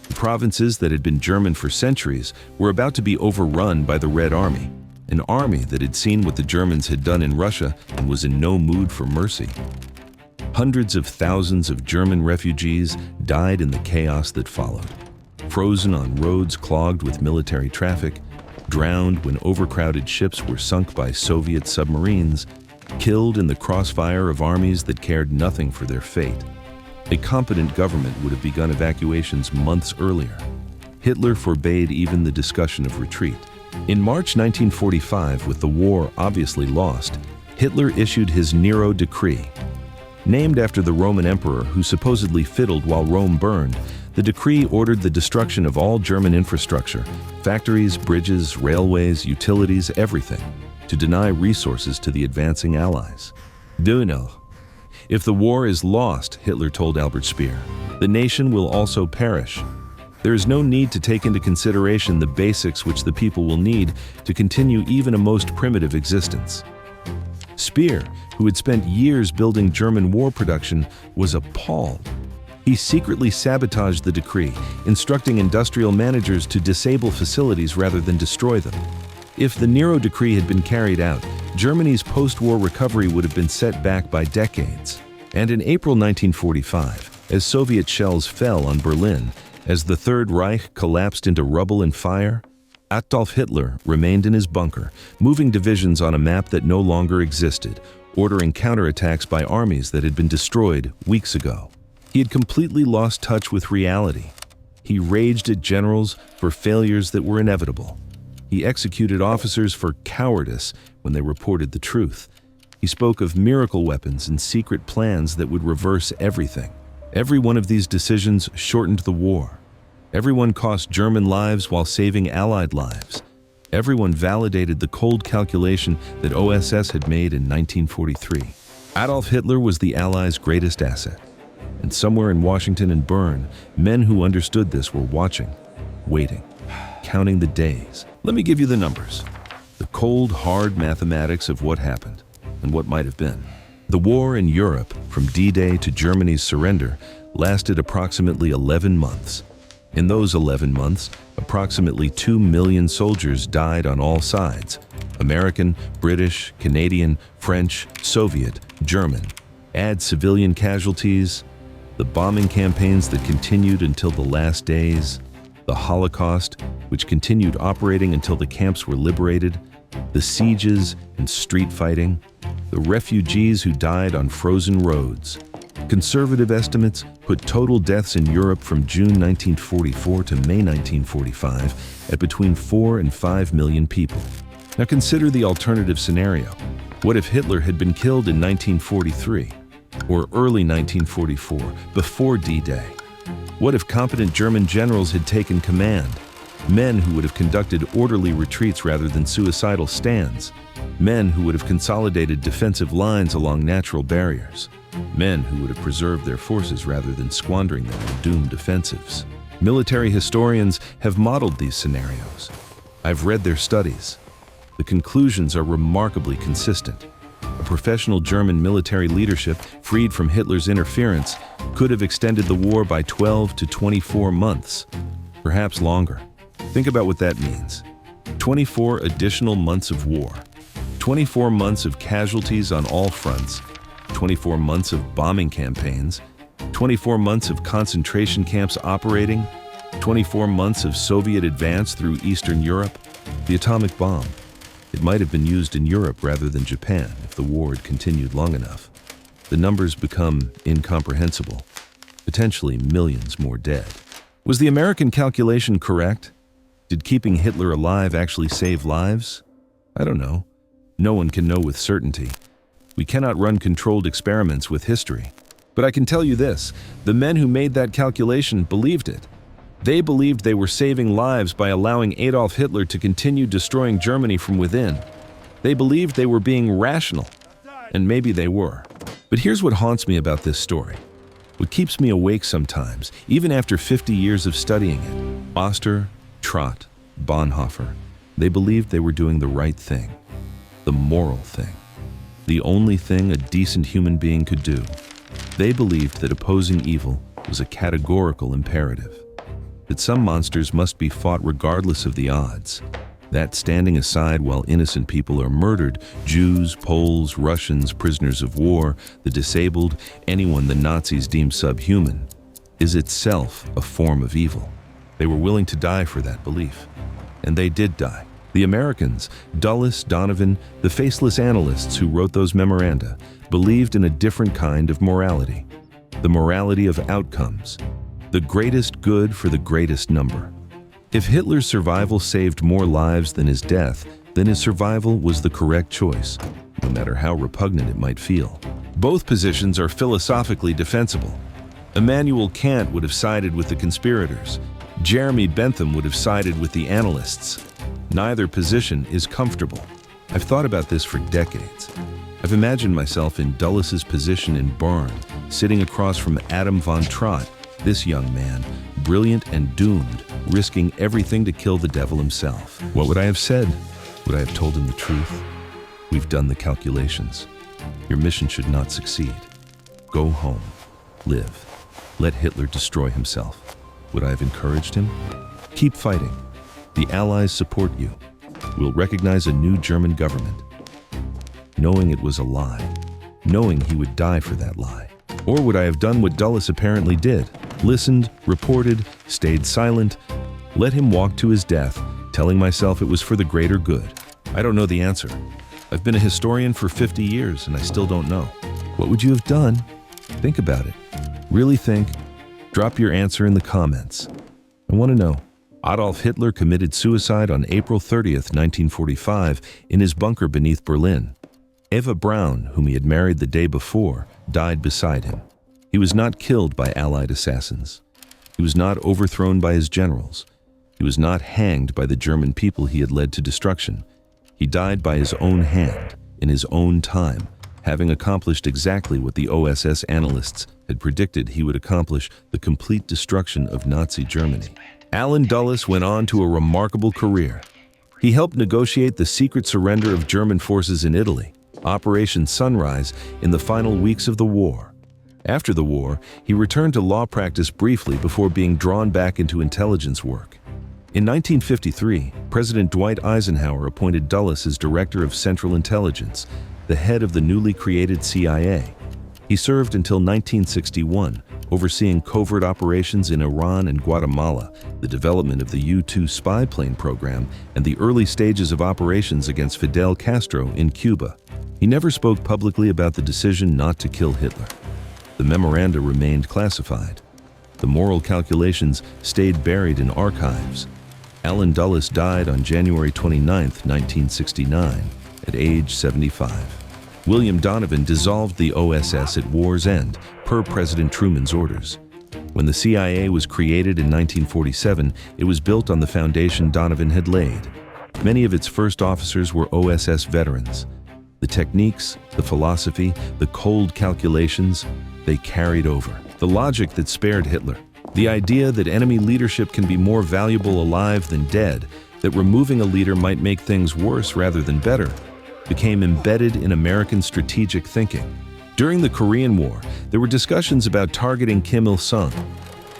The provinces that had been German for centuries were about to be overrun by the Red Army, an army that had seen what the Germans had done in Russia and was in no mood for mercy. Hundreds of thousands of German refugees died in the chaos that followed, frozen on roads clogged with military traffic, drowned when overcrowded ships were sunk by Soviet submarines, killed in the crossfire of armies that cared nothing for their fate. A competent government would have begun evacuations months earlier. Hitler forbade even the discussion of retreat. In March 1945, with the war obviously lost, Hitler issued his Nero Decree. Named after the Roman emperor who supposedly fiddled while Rome burned, the decree ordered the destruction of all German infrastructure, factories, bridges, railways, utilities, everything, to deny resources to the advancing Allies. Do know, if the war is lost, Hitler told Albert Speer, the nation will also perish. There is no need to take into consideration the basics which the people will need to continue even a most primitive existence. Speer, who had spent years building German war production, was appalled. He secretly sabotaged the decree, instructing industrial managers to disable facilities rather than destroy them. If the Nero Decree had been carried out, Germany's post-war recovery would have been set back by decades. And in April 1945, as Soviet shells fell on Berlin, as the Third Reich collapsed into rubble and fire, Adolf Hitler remained in his bunker, moving divisions on a map that no longer existed, ordering counterattacks by armies that had been destroyed weeks ago. He had completely lost touch with reality. He raged at generals for failures that were inevitable. He executed officers for cowardice when they reported the truth. He spoke of miracle weapons and secret plans that would reverse everything. Every one of these decisions shortened the war. Everyone cost German lives while saving Allied lives. Everyone validated the cold calculation that OSS had made in 1943. Adolf Hitler was the Allies' greatest asset. And somewhere in Washington and Bern, men who understood this were watching, waiting, counting the days. Let me give you the numbers. The cold, hard mathematics of what happened and what might have been. The war in Europe, from D-Day to Germany's surrender, lasted approximately 11 months. In those 11 months, approximately 2 million soldiers died on all sides: American, British, Canadian, French, Soviet, German. Add civilian casualties, the bombing campaigns that continued until the last days, the Holocaust, which continued operating until the camps were liberated, the sieges and street fighting, the refugees who died on frozen roads. Conservative estimates put total deaths in Europe from June 1944 to May 1945 at between 4 and 5 million people. Now consider the alternative scenario. What if Hitler had been killed in 1943 or early 1944, before D-Day? What if competent German generals had taken command? Men who would have conducted orderly retreats rather than suicidal stands. Men who would have consolidated defensive lines along natural barriers. Men who would have preserved their forces rather than squandering them in doomed offensives. Military historians have modeled these scenarios. I've read their studies. The conclusions are remarkably consistent. A professional German military leadership, freed from Hitler's interference, could have extended the war by 12 to 24 months, perhaps longer. Think about what that means. 24 additional months of war. 24 months of casualties on all fronts. 24 months of bombing campaigns. 24 months of concentration camps operating. 24 months of Soviet advance through Eastern Europe. The atomic bomb. It might have been used in Europe rather than Japan if the war had continued long enough. The numbers become incomprehensible. Potentially millions more dead. Was the American calculation correct? Did keeping Hitler alive actually save lives? I don't know. No one can know with certainty. We cannot run controlled experiments with history. But I can tell you this, the men who made that calculation believed it. They believed they were saving lives by allowing Adolf Hitler to continue destroying Germany from within. They believed they were being rational, and maybe they were. But here's what haunts me about this story. What keeps me awake sometimes, even after 50 years of studying it. Oster, Trott, Bonhoeffer, they believed they were doing the right thing, the moral thing, the only thing a decent human being could do. They believed that opposing evil was a categorical imperative, that some monsters must be fought regardless of the odds, that standing aside while innocent people are murdered, Jews, Poles, Russians, prisoners of war, the disabled, anyone the Nazis deemed subhuman, is itself a form of evil. They were willing to die for that belief. And they did die. The Americans, Dulles, Donovan, the faceless analysts who wrote those memoranda, believed in a different kind of morality. The morality of outcomes. The greatest good for the greatest number. If Hitler's survival saved more lives than his death, then his survival was the correct choice, no matter how repugnant it might feel. Both positions are philosophically defensible. Immanuel Kant would have sided with the conspirators. Jeremy Bentham would have sided with the analysts. Neither position is comfortable. I've thought about this for decades. I've imagined myself in Dulles's position in Bern, sitting across from Adam von Trott, this young man, brilliant and doomed, risking everything to kill the devil himself. What would I have said? Would I have told him the truth? We've done the calculations. Your mission should not succeed. Go home. Live. Let Hitler destroy himself. Would I have encouraged him? Keep fighting. The Allies support you. We'll recognize a new German government. knowing it was a lie, knowing he would die for that lie? Or would I have done what Dulles apparently did? Listened, reported, stayed silent, let him walk to his death, telling myself it was for the greater good? I don't know the answer. I've been a historian for 50 years and I still don't know. What would you have done? Think about it. Really think. Drop your answer in the comments. I want to know. Adolf Hitler committed suicide on April 30th, 1945, in his bunker beneath Berlin. Eva Braun, whom he had married the day before, died beside him. He was not killed by Allied assassins. He was not overthrown by his generals. He was not hanged by the German people he had led to destruction. He died by his own hand, in his own time, having accomplished exactly what the OSS analysts had predicted he would accomplish: the complete destruction of Nazi Germany. Allen Dulles went on to a remarkable career. He helped negotiate the secret surrender of German forces in Italy, Operation Sunrise, in the final weeks of the war. After the war, he returned to law practice briefly before being drawn back into intelligence work. In 1953, President Dwight Eisenhower appointed Dulles as Director of Central Intelligence, the head of the newly created CIA. He served until 1961, overseeing covert operations in Iran and Guatemala, the development of the U-2 spy plane program, and the early stages of operations against Fidel Castro in Cuba. He never spoke publicly about the decision not to kill Hitler. The memoranda remained classified. The moral calculations stayed buried in archives. Allen Dulles died on January 29, 1969, at age 75. William Donovan dissolved the OSS at war's end, per President Truman's orders. When the CIA was created in 1947, it was built on the foundation Donovan had laid. Many of its first officers were OSS veterans. The techniques, the philosophy, the cold calculations, they carried over. The logic that spared Hitler, the idea that enemy leadership can be more valuable alive than dead, that removing a leader might make things worse rather than better, became embedded in American strategic thinking. During the Korean War, there were discussions about targeting Kim Il-sung.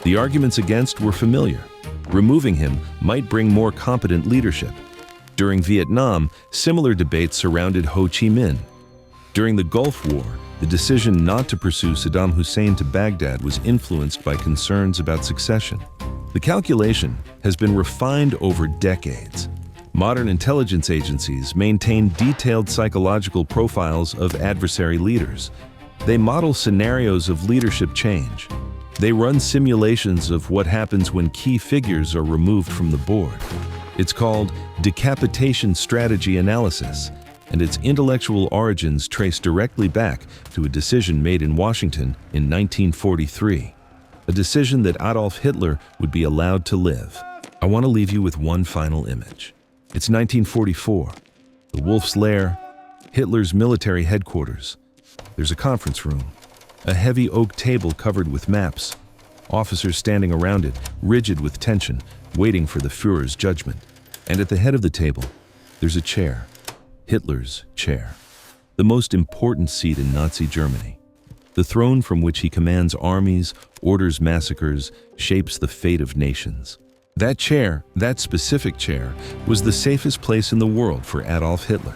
The arguments against were familiar. Removing him might bring more competent leadership. During Vietnam, similar debates surrounded Ho Chi Minh. During the Gulf War, the decision not to pursue Saddam Hussein to Baghdad was influenced by concerns about succession. The calculation has been refined over decades. Modern intelligence agencies maintain detailed psychological profiles of adversary leaders. They model scenarios of leadership change. They run simulations of what happens when key figures are removed from the board. It's called decapitation strategy analysis, and its intellectual origins trace directly back to a decision made in Washington in 1943, a decision that Adolf Hitler would be allowed to live. I want to leave you with one final image. It's 1944, the Wolf's Lair, Hitler's military headquarters. There's a conference room, a heavy oak table covered with maps, officers standing around it, rigid with tension, waiting for the Fuhrer's judgment. And at the head of the table, there's a chair, Hitler's chair, the most important seat in Nazi Germany, the throne from which he commands armies, orders massacres, shapes the fate of nations. That chair, that specific chair, was the safest place in the world for Adolf Hitler.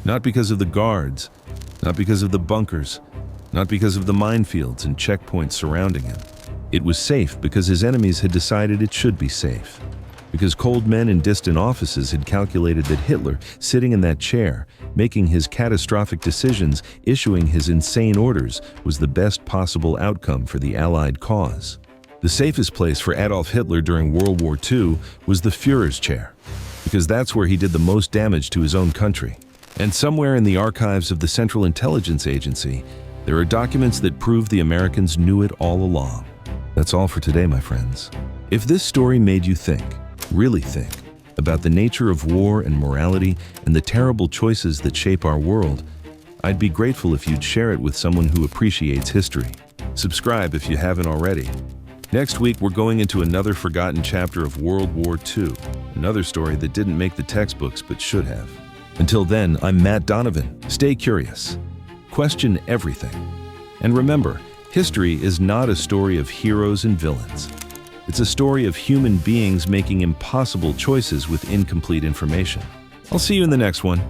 Not because of the guards, not because of the bunkers, not because of the minefields and checkpoints surrounding him. It was safe because his enemies had decided it should be safe. Because cold men in distant offices had calculated that Hitler, sitting in that chair, making his catastrophic decisions, issuing his insane orders, was the best possible outcome for the Allied cause. The safest place for Adolf Hitler during World War II was the Fuhrer's chair, because that's where he did the most damage to his own country. And somewhere in the archives of the Central Intelligence Agency, there are documents that prove the Americans knew it all along. That's all for today, my friends. If this story made you think, really think, about the nature of war and morality and the terrible choices that shape our world, I'd be grateful if you'd share it with someone who appreciates history. Subscribe if you haven't already. Next week, we're going into another forgotten chapter of World War II, another story that didn't make the textbooks but should have. Until then, I'm Matt Donovan. Stay curious. Question everything. And remember, history is not a story of heroes and villains. It's a story of human beings making impossible choices with incomplete information. I'll see you in the next one.